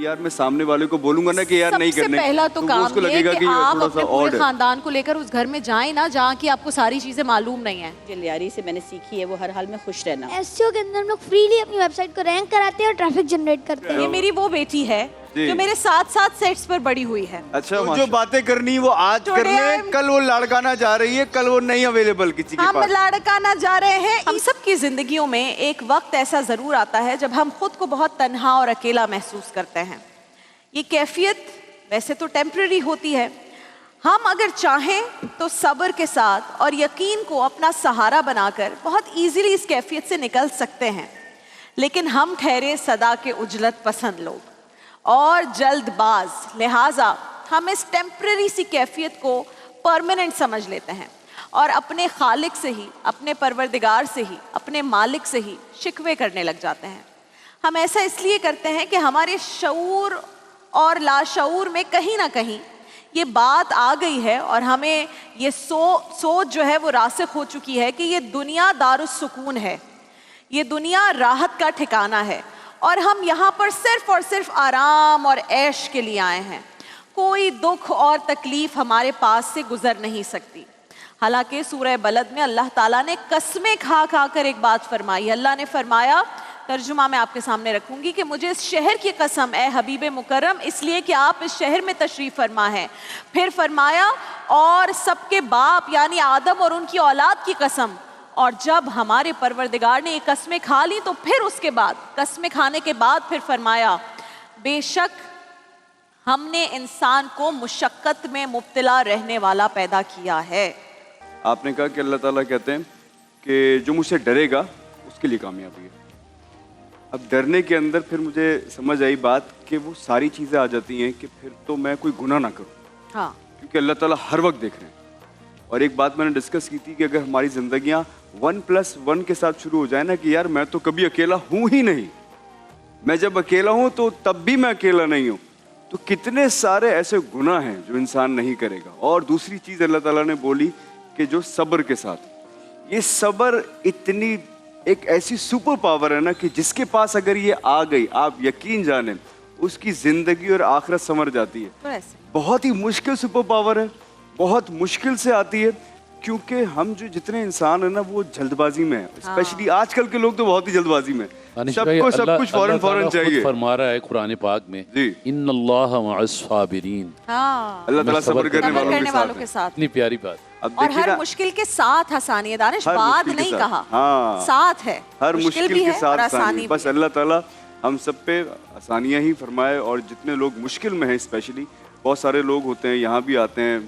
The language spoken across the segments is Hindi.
कि यार मैं सामने वाले को बोलूंगा ना कि यार नहीं करने, पहला तो काम उसको ये लगेगा कि कि आप थोड़ा अपने सा पूरे ऑड है। खानदान को लेकर उस घर में जाएं ना जहाँ की आपको सारी चीजें मालूम नहीं है। जो लियारी से मैंने सीखी है वो हर हाल में खुश रहना। एसईओ के अंदर हम लोग फ्रीली अपनी वेबसाइट को रैंक कराते हैं और ट्रैफिक जनरेट करते हैं। ये मेरी वो बेटी है जो मेरे साथ सेट्स पर बड़ी हुई है। अच्छा, तो जो बातें करनी वो आज कर ले, कल वो लड़काना जा रही है, कल वो नहीं अवेलेबल किसी के हम पास। लड़काना जा रहे हैं। हम सब की जिंदगियों में एक वक्त ऐसा जरूर आता है जब हम खुद को बहुत तन्हा और अकेला महसूस करते हैं। ये कैफियत वैसे तो टेम्पररी होती है। हम अगर चाहें तो सब्र के साथ और यकीन को अपना सहारा बनाकर बहुत इजीली इस कैफियत से निकल सकते हैं। लेकिन हम ठहरे सदा के उजलत पसंद लोग और जल्दबाज, लिहाजा हम इस टेम्पररी सी कैफियत को परमानेंट समझ लेते हैं और अपने खालिक से ही, अपने परवरदिगार से ही, अपने मालिक से ही शिकवे करने लग जाते हैं। हम ऐसा इसलिए करते हैं कि हमारे शऊर और लाशऊर में कहीं ना कहीं ये बात आ गई है और हमें ये सोच जो है वो रासिख हो चुकी है कि ये दुनिया दारुस सुकून है, ये दुनिया राहत का ठिकाना है और हम यहाँ पर सिर्फ और सिर्फ आराम और ऐश के लिए आए हैं। कोई दुख और तकलीफ हमारे पास से गुजर नहीं सकती। हालांकि सूरह बलद में अल्लाह ताला ने कसमें खा खा कर एक बात फरमाई। अल्लाह ने फरमाया, तर्जुमा मैं आपके सामने रखूंगी, कि मुझे इस शहर की कसम ए हबीब मुकर्रम, इसलिए कि आप इस शहर में तशरीफ फरमा है। फिर फरमाया, और सबके बाप यानी आदम और उनकी औलाद की कसम। और जब हमारे परवरदिगार ने ये कस्में खा ली तो फिर उसके बाद, कस्में खाने के बाद फिर फरमाया, बेशक हमने इंसान को मुशक्कत में मुब्तला रहने वाला पैदा किया है। आपने कहा कि अल्लाह ताला कहते हैं कि जो मुझसे डरेगा उसके लिए कामयाबी है। अब डरने के अंदर फिर मुझे समझ आई बात कि वो सारी चीज़ें आ जाती हैं कि फिर तो मैं कोई गुनाह ना करूँ। हाँ, क्योंकि अल्लाह ताला हर वक्त देख रहे हैं। और एक बात मैंने डिस्कस की थी कि अगर हमारी ज़िंदगियाँ 1+1 के साथ शुरू हो जाए ना कि यार मैं तो कभी अकेला हूँ ही नहीं, मैं जब अकेला हूँ तो तब भी मैं अकेला नहीं हूँ, तो कितने सारे ऐसे गुनाह हैं जो इंसान नहीं करेगा। और दूसरी चीज़ अल्लाह ताला ने बोली कि जो सब्र के साथ, ये सब्र इतनी एक ऐसी सुपर पावर है ना कि जिसके पास अगर ये आ गई, आप यकीन जाने उसकी ज़िंदगी और आखिरत संवर जाती है। तो ऐसे बहुत ही मुश्किल सुपर पावर है, बहुत मुश्किल से आती है, क्योंकि हम जो जितने इंसान है ना वो जल्दबाजी में है। स्पेशली आजकल के लोग तो बहुत ही जल्दबाजी में है, सबको सब कुछ फौरन चाहिए। फरमा रहा है कुरान पाक में, इन्नल्लाह मअस साबिरीन, हाँ, अल्लाह ताला सब्र करने वालों के साथ। इतनी प्यारी बात। अब और देखिए हर ना, मुश्किल के साथ आसानी है। दानिश, हर बाद मुश्किल के नहीं साथ। कहा, हाँ, साथ है, हर मुश्किल भी के है साथ और आसानी आसानी। बस भी है। अल्लाह ताला हम सब पे आसानियाँ ही फरमाए। और जितने लोग मुश्किल में हैं, स्पेशली बहुत सारे लोग होते हैं, यहाँ भी आते हैं,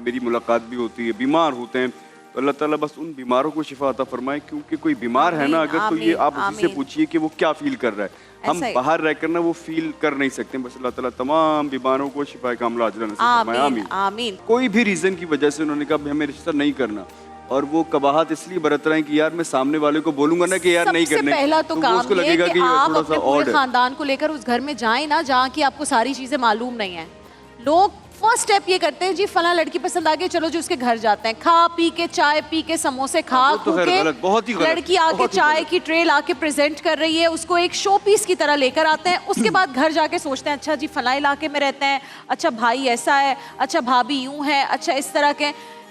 मेरी मुलाकात भी होती है, बीमार होते हैं, तो अल्लाह ताला बस उन बीमारों को शिफा अता फरमाए। क्योंकि कोई बीमार है ना अगर, तो ये आप उसी से पूछिए कि वो क्या फील कर रहा है। हम बाहर रहकर ना वो फील कर नहीं सकते। बस अल्लाह ताला तमाम बीमारों को शिफा कामिला अजर नसीब फरमाए, आमीन आमीन। कोई भी रीजन की वजह से उन्होंने कहा हमें रिश्ता नहीं करना, और वो कबाहत इसलिए बरत रहे हैं कि यार मैं सामने वाले को बोलूंगा ना कि यार नहीं करने, पहला तो काम उसको ये लगेगा कि आप थोड़ा अपने सा पूरे ऑड है। खानदान को लेकर उस घर में जाएं ना जहाँ की आपको सारी चीजें मालूम नहीं है। लोग फर्स्ट स्टेप ये करते हैं, जी फला लड़की पसंद आ गई, चलो जी उसके घर जाते हैं, खा पी के, चाय पी के, समोसे खा तो खू के, बहुत ही गलत, लड़की आके चाय की ट्रे लाके प्रेजेंट कर रही है, उसको एक शो पीस की तरह लेकर आते हैं। उसके बाद घर जाके सोचते हैं, अच्छा जी फला इलाके में रहते हैं, अच्छा भाई ऐसा है, अच्छा भाभी यूं है, अच्छा इस तरह के।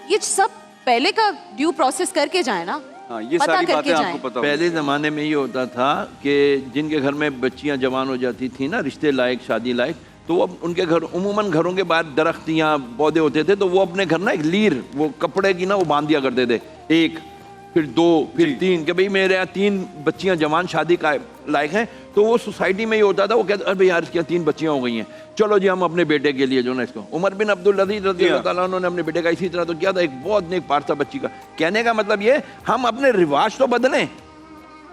ये सब पहले का ड्यू प्रोसेस करके जाए ना, ये पता सारी करके बातें जाएं। आपको पता पहले ज़माने में ये होता था कि जिनके घर में बच्चियां जवान हो जाती थी ना, रिश्ते लायक, शादी लायक, तो वो उनके घर उमूमन घरों के बाहर दरख्त या पौधे होते थे, तो वो अपने घर ना एक लीर वो कपड़े की ना वो बांध दिया करते थे, एक फिर 2 फिर 3, कि भाई मेरे यहाँ 3 बच्चियां जवान शादी का लायक हैं। तो वो सोसाइटी में ये होता था, वो कहते अरे यार इसकी 3 बच्चियां हो गई हैं, चलो जी हम अपने बेटे के लिए जो ना इसको। उमर बिन अब्दुल अजीज रज़ी अल्लाह ताला अन्हु ने अपने बेटे का इसी तरह तो किया था, एक बहुत नेक पारसा बच्ची का। कहने का मतलब ये, हम अपने रिवाज तो बदलें,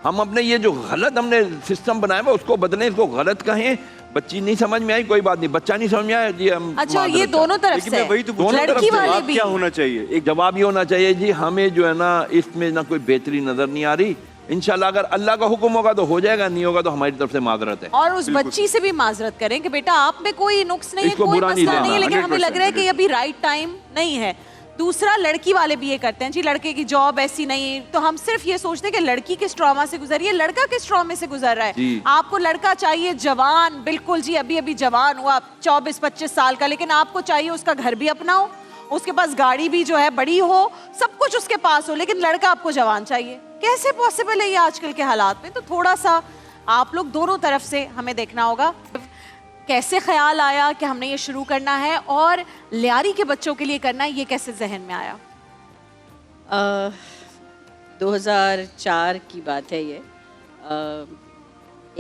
हम अपने ये जो गलत हमने सिस्टम बनाया हुआ उसको बदलें, इसको गलत कहें। बच्ची नहीं समझ में आई कोई बात नहीं, बच्चा नहीं समझ में आया जी हम। अच्छा, ये दोनों तरफ से, वही तो पूछ, लड़की वाले भी क्या होना चाहिए? एक जवाब ये होना चाहिए जी, हमें जो है ना इसमें ना कोई बेहतरी नजर नहीं आ रही, इंशाल्लाह अगर अल्लाह का हुक्म होगा तो हो जाएगा, नहीं होगा तो हमारी तरफ से माजरत है। और उस बच्ची से भी माजरत करें कि बेटा आप में कोई नुक्स नहीं है, इसको कोई बुरा नहीं मसला नहीं है, मानना, लेकिन हमें लग रहा है कि 100% अभी राइट टाइम नहीं है। दूसरा लड़की वाले भी ये करते हैं जी, लड़के की जॉब ऐसी नहीं, तो हम सिर्फ ये सोचते हैं कि लड़की किस ट्रॉमा से गुजर रही है, लड़का किस ट्रॉमे से गुजर रहा है। आपको लड़का चाहिए जवान, बिल्कुल जी अभी अभी जवान हुआ 24-25 साल का, लेकिन आपको चाहिए उसका घर भी अपना हो, उसके पास गाड़ी भी जो है बड़ी हो, सब कुछ उसके पास हो, लेकिन लड़का आपको जवान चाहिए। कैसे पॉसिबल है ये आजकल के हालात में? तो थोड़ा सा आप लोग दोनों तरफ से हमें देखना होगा। कैसे ख्याल आया कि हमने ये शुरू करना है और लियारी के बच्चों के लिए करना है, ये कैसे जहन में आया? 2004 की बात है ये।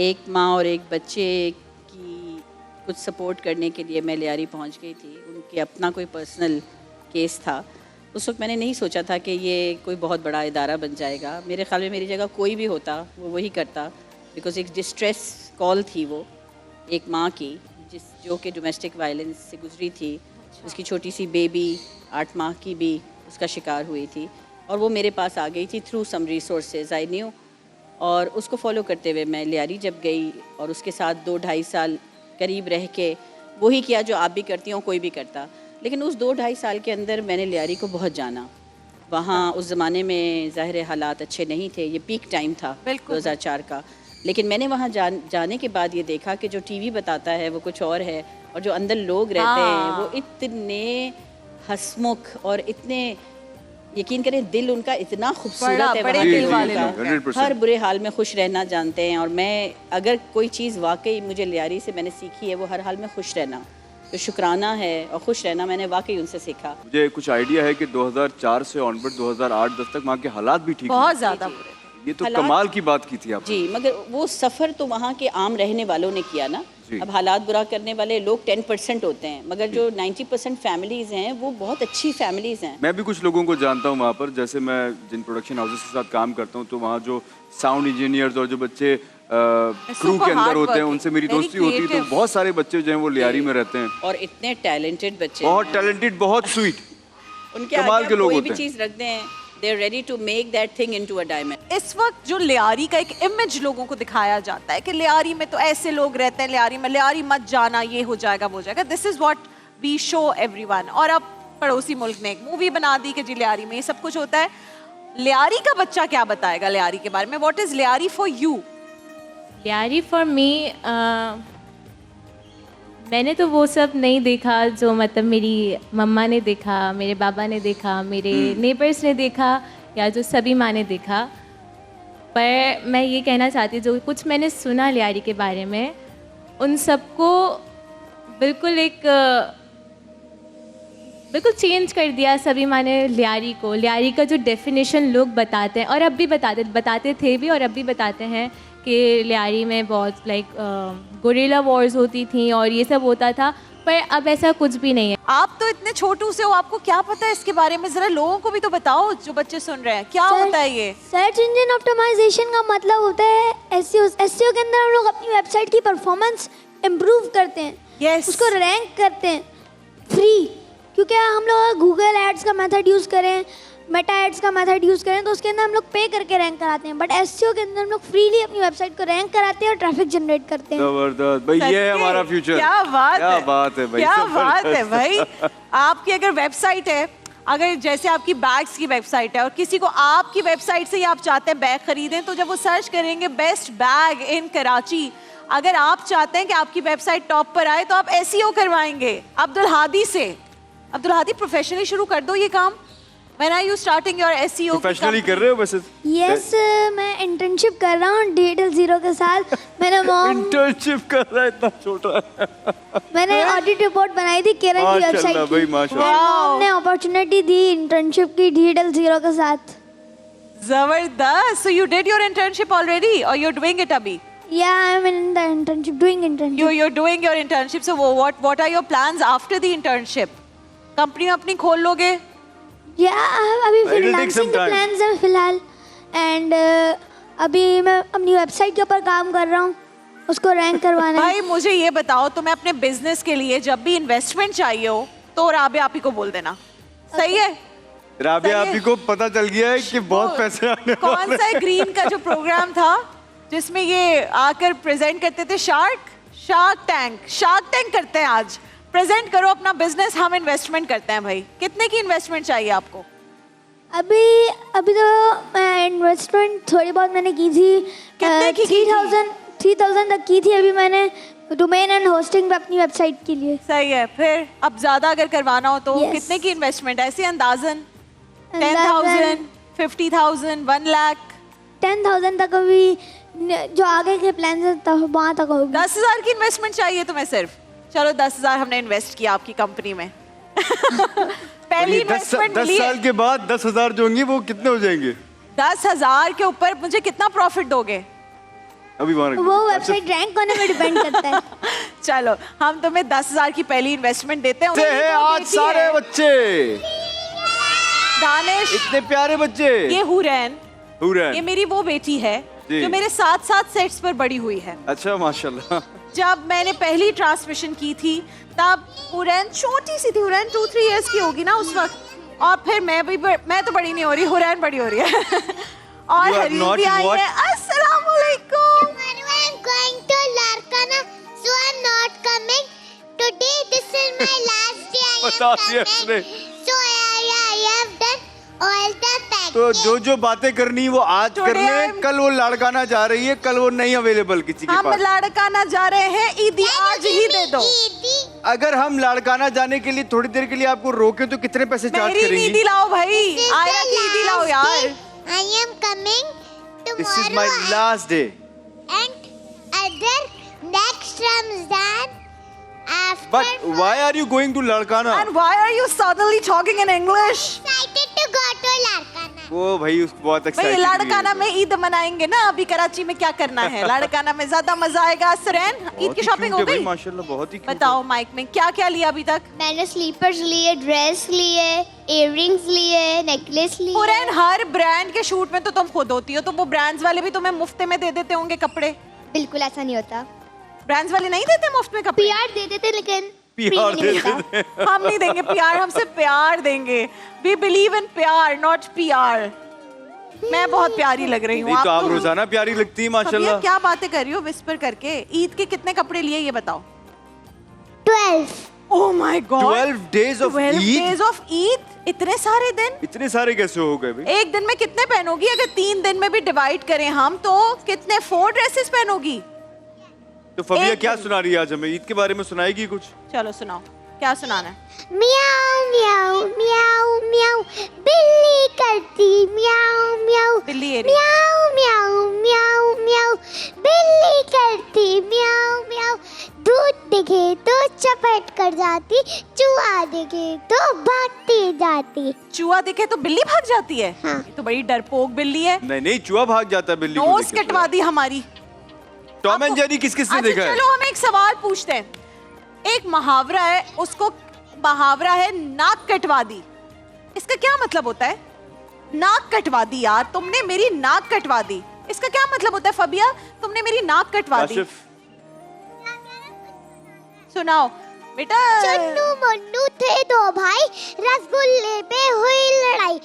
एक माँ और एक बच्चे की कुछ सपोर्ट करने के लिए मैं लियारी पहुंच गई थी। उनके अपना कोई पर्सनल केस था। उस वक्त मैंने नहीं सोचा था कि ये कोई बहुत बड़ा इदारा बन जाएगा। मेरे ख्याल में मेरी जगह कोई भी होता वो वही करता, बिकॉज एक डिस्ट्रेस कॉल थी वो एक माँ की जो कि डोमेस्टिक वायलेंस से गुजरी थी। उसकी छोटी सी बेबी 8 माह की भी उसका शिकार हुई थी और वो मेरे पास आ गई थी through some resources I knew. और उसको फॉलो करते हुए मैं लियारी जब गई और उसके साथ 2-2.5 साल करीब रह के वही किया जो आप भी करती हो, कोई भी करता। लेकिन उस 2-2.5 साल के अंदर मैंने लियारी को बहुत जाना। वहाँ उस ज़माने में ज़ाहिर हालात अच्छे नहीं थे, ये पीक टाइम था 2004 का। लेकिन मैंने वहाँ जाने के बाद ये देखा कि जो टीवी बताता है वो कुछ और है और जो अंदर लोग रहते हैं वो इतने हंसमुख और इतने, यकीन करें दिल उनका इतना खूबसूरत है, बड़े वहाँ दिल के वाले लोग लोग हर बुरे हाल में खुश रहना जानते हैं। और मैं अगर कोई चीज़ वाकई मुझे लियारी से मैंने सीखी है वो हर हाल में खुश रहना, तो शुक्राना है और खुश रहना मैंने वाकई उनसे सीखा। मुझे कुछ आइडिया है कि 2004 से ऑनवर्ड 2008-10 तक वहाँ के हालात भी ठीक बहुत ज्यादा बुरे थे। ये तो कमाल की बात की थी आप जी, मगर वो सफ़र तो वहाँ के आम रहने वालों ने किया ना। अब हालात बुरा करने वाले लोग 10% होते हैं, मगर जो 90% फैमिलीज़ हैं वो बहुत अच्छी फैमिलीज़ हैं। मैं भी कुछ लोगों को जानता हूँ वहाँ पर, जैसे मैं जिन प्रोडक्शन हाउसेस के साथ काम करता हूँ तो वहाँ जो साउंड इंजीनियर्स और जो बच्चे क्रू के अंदर होते हैं उनसे मेरी दोस्ती होती है। तो बहुत सारे बच्चे जो हैं वो लियारी में रहते हैं और इतने टैलेंटेड बच्चे, बहुत टैलेंटेड, बहुत स्वीट, उनके कमाल के लोग कोई होते भी हैं। चीज़ रख दें, they are ready to make that thing into a diamond। इस वक्त जो लियारी का एक इमेज लोगों को दिखाया जाता है कि लियारी में तो ऐसे लोग रहते हैं, लियारी में लियारी मत जाना, ये हो जाएगा वो हो जाएगा, this is what we show everyone. और अब पड़ोसी मुल्क ने एक मूवी बना दी कि जी लियारी में ये सब कुछ होता है। लियारी का बच्चा क्या बताएगा लियारी के बारे में? What is Lyari for you? Lyari for me, मैंने तो वो सब नहीं देखा जो मतलब मेरी मम्मा ने देखा, मेरे बाबा ने देखा, मेरे नेबर्स ने देखा या जो सभी माँ ने देखा। पर मैं ये कहना चाहती हूँ जो कुछ मैंने सुना लियारी के बारे में, उन सबको बिल्कुल चेंज कर दिया सभी माँ ने लियारी को। लियारी का जो डेफिनेशन लोग बताते हैं और अब भी बताते थे भी और अब भी बताते हैं कि लियारी में बहुत गुरिल्ला वॉर्स होती थी और ये सब होता था, पर अब ऐसा कुछ भी नहीं है। आप तो इतने छोटू से हो, आपको क्या पता है इसके बारे में? जरा लोगों को भी तो बताओ जो बच्चे सुन रहे हैं, क्या होता है ये? सर्च इंजन ऑप्टिमाइजेशन का मतलब होता है एसईओ के अंदर हम लोग अपनी वेबसाइट की परफॉर्मेंस इम्प्रूव करते हैं। Yes. उसको रैंक करते हैं फ्री, क्योंकि हम लोग गूगल एड्स का मेथड यूज़ करें, मेटा एड्स का मेथड यूज़ करें तो उसके अंदर हम लोग पे करके रैंक कराते हैं, बट एसईओ के अंदर हम लोग फ्रीली अपनी वेबसाइट को रैंक कराते हैं और ट्रैफिक जनरेट करते हैं। जबरदस्त भाई, ये है हमारा फ्यूचर। क्या बात है, क्या बात है भाई, क्या बात है भाई। आपकी अगर वेबसाइट है, अगर जैसे आपकी बैग्स की वेबसाइट है और किसी को आपकी वेबसाइट से ही आप चाहते हैं बैग खरीदें, तो जब वो सर्च करेंगे बेस्ट बैग इन कराची, अगर आप चाहते हैं कि आपकी वेबसाइट टॉप पर आए तो आप एसईओ करवाएंगे अब्दुल हादी से। अब्दुल हादी, प्रोफेशनली शुरू कर दो ये काम। When are you starting your SEO? Professionally कर रहे हो वैसे? यस, मैं इंटर्नशिप कर रहा हूँ डिजिटल जीरो के साथ। मैंने इंटर्नशिप कर रहा है, इतना छोटा। मैंने ऑडिट रिपोर्ट बनाई थी केरल की वेबसाइट की। भाई माशाल्लाह। हमने अपॉर्चुनिटी दी इंटर्नशिप की डिजिटल जीरो के साथ। जबरदस्त। So you did your internship already or you're doing it अभी? Yeah, I'm in the internship, doing internship. You're doing your internship. So what are your plans after the internship? Company अपनी खोल लोगे? अभी फ्रीलांसिंग के प्लान्स हैं फिलहाल, एंड अभी मैं अपनी वेबसाइट के ऊपर काम कर रहा हूँ, उसको रैंक करवाना है। भाई मुझे ये बताओ, तुम्हें अपने बिजनेस के लिए जब भी इन्वेस्टमेंट चाहिए हो तो राबिया आपी को बोल देना, सही है? राबिया आपी को पता चल गया है कि बहुत पैसे आने वाले। कौन सा ग्रीन का जो प्रोग्राम था जिसमें ये आकर प्रेजेंट करते थे, शार्क टैंक करते हैं आज। प्रेजेंट करो अपना बिजनेस, हम इन्वेस्टमेंट करते हैं भाई। कितने की इन्वेस्टमेंट चाहिए आपको? अभी तो मैं इन्वेस्टमेंट थोड़ी बहुत मैंने की थी। कितने की थी? 3,000 तक की थी अभी मैंने डोमेन एंड होस्टिंग पे अपनी वेबसाइट के लिए। सही है। फिर अब ज्यादा अगर करवाना हो तो Yes. कितने की इन्वेस्टमेंट? ऐसे अंदाजन 10,000, 50,000, 1 लाख? 10,000 तक अभी जो आगे के प्लान है तब वहाँ तक होगी। 10,000 की इन्वेस्टमेंट चाहिए तुम्हें सिर्फ? चलो 10,000 हमने इन्वेस्ट किया आपकी कंपनी में। पहली इन्वेस्टमेंट 10 साल के बाद 10,000 जो होंगी वो कितने हो जाएंगे? 10,000 के ऊपर मुझे कितना प्रॉफिट दोगे? अभी वो वेबसाइट रैंक होने पे डिपेंड करता है। चलो हम तुम्हें 10,000 की पहली इन्वेस्टमेंट देते हैं। उन्हें हैं वो आज बेटी सारे है। बच्चे, दानिश, इतने प्यारे बच्चे। ये हुरैन, हुरैन। ये मेरी वो बेटी है जी। जो मेरे साथ साथ सेट्स पर बड़ी हुई है। अच्छा माशाल्लाह। जब मैंने पहली ट्रांसमिशन की थी तब हुरैन छोटी सी थी, हुरैन 2-3 इयर्स की होगी ना उस वक्त। और फिर मैं तो बड़ी नहीं हो रही, हुरैन बड़ी हो रही है। और You are हरीम not भी आई what? है। अस्सलाम वालेकुम। I'm going to Larkana, so I'm not coming. Today, this is my last day. I बता am दिया coming. उसने। So I have done all the packing. तो जो बातें करनी वो आज Today कर ले। I'm- कल वो लाड़काना जा रही है, कल वो नहीं अवेलेबल किसी के हम पास। लाड़काना जा रहे हैं, ईदी आज ही दे दो। Eidi, अगर हम लाड़काना जाने के लिए थोड़ी देर के लिए आपको रोके तो कितने पैसे चार्ज मेरी करेंगी? ईदी लाओ भाई, this is आयरा the की ईदी लाओ last यार। day. I am coming This is my tomorrow. last day. And other next Ramzan after. But why are you going to Larkana? And why are you suddenly talking in English? Excited to go to Larkana. वो भाई उसको बहुत भाई एक्साइटेड लाड़काना में ईद मनाएंगे ना, अभी कराची में क्या करना है? लाड़काना में ज्यादा मजा आएगा। सुरैन, ईद की शॉपिंग हो गई? माशाल्लाह बहुत ही cute है। बताओ माइक में क्या क्या लिया अभी तक? मैंने स्लीपर्स लिए, ड्रेस लिए, इयररिंग्स लिए, नेकलेस लिए। हुरैन, हर ब्रांड के शूट में तो तुम खुद होती हो, तो वो ब्रांड्स वाले भी तुम्हें मुफ्त में दे देते होंगे कपड़े? बिल्कुल ऐसा नहीं होता। ब्रांड्स वाले नहीं देते मुफ्त में कपड़े? पीआर दे देते लेकिन प्यार free दे नहीं मिलता। हम नहीं देंगे प्यार, हम सिर्फ प्यार देंगे। वी बिलीव इन प्यार, नॉट पीआर। मैं बहुत प्यारी लग रही हूँ नहीं तो आप आपको। रोजाना प्यारी लगती है फबिया, माशाल्लाह। क्या बातें कर रही हो विस्पर करके? ईद के कितने कपड़े लिए ये बताओ? 12 oh my God, 12 days of 12 Eid? days of Eid, इतने सारे दिन? इतने सारे कैसे हो गए भाई? एक दिन में कितने पहनोगी? अगर 3 दिन में भी डिवाइड करें हम तो कितने 4 ड्रेसेस पहनोगी? तो फबिया एक क्या दिन। सुना रही है आज हमें? ईद के बारे में सुनाएगी कुछ? चलो सुनाओ, क्या सुनाना है? म्याऊ म्याऊ म्याऊ म्याऊ बिल्ली करती म्याऊ म्याऊ बिल्ली एरी। म्याऊ म्याऊ म्याऊ म्याऊ बिल्ली करती म्याऊ म्याऊ दूध दिखे तो चपट कर जाती, चूहा दिखे तो भागती जाती। चूहा दिखे तो बिल्ली भाग जाती है? हाँ। ये तो बड़ी डरपोक बिल्ली है। नहीं नहीं, चूहा भाग जाता है बिल्ली को नोज देख के। कटवा दी हमारी। टॉम एंड आपको- जेरी किस किस ने अच्छा, देखा है? चलो हम एक सवाल पूछते हैं। एक मुहावरा है, उसको मुहावरा है नाक कटवा दी। इसका क्या मतलब होता है? नाक कटवा दी यार, तुमने मेरी नाक कटवा दी। इसका क्या मतलब होता है फबिया? तुमने मेरी नाक कटवा दी। काशिफ, सुनाओ बेटा। चन्नू मन्नू थे दो भाई, रसगुल्ले पे हुई लड़ाई।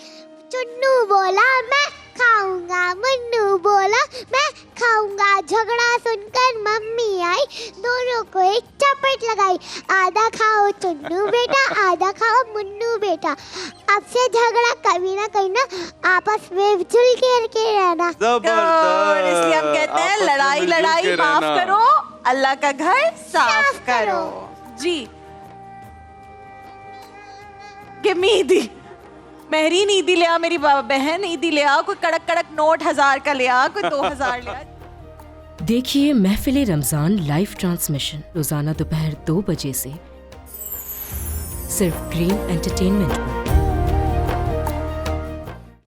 चुन्नू बोला मैं खाऊंगा, मन्नू बोला मैं खाऊंगा। झगड़ा सुनकर मम्मी आई, दोनों को एक चपेट लगाई। आधा खाओ चुन्नू बेटा, आधा खाओ मुन्नू बेटा। अब से झगड़ा कभी ना कहीं ना आपस में मिलजुल के रहना। जबरदस्त। इसलिए हम कहते हैं आपस में लड़ाई मिलजुल लड़ाई के माफ रहना। करो, अल्लाह का घर साफ करो। जी गिव मी ईदी। महरीन ईदी ले आ, मेरी बहन ईदी ले आ, कोई कड़क कड़क नोट 1000 का ले आ, कोई 2000 ले आ। देखिए महफिल रमज़ान लाइव ट्रांसमिशन रोज़ाना दोपहर 2 बजे से सिर्फ ड्रीम एंटरटेनमेंट पर।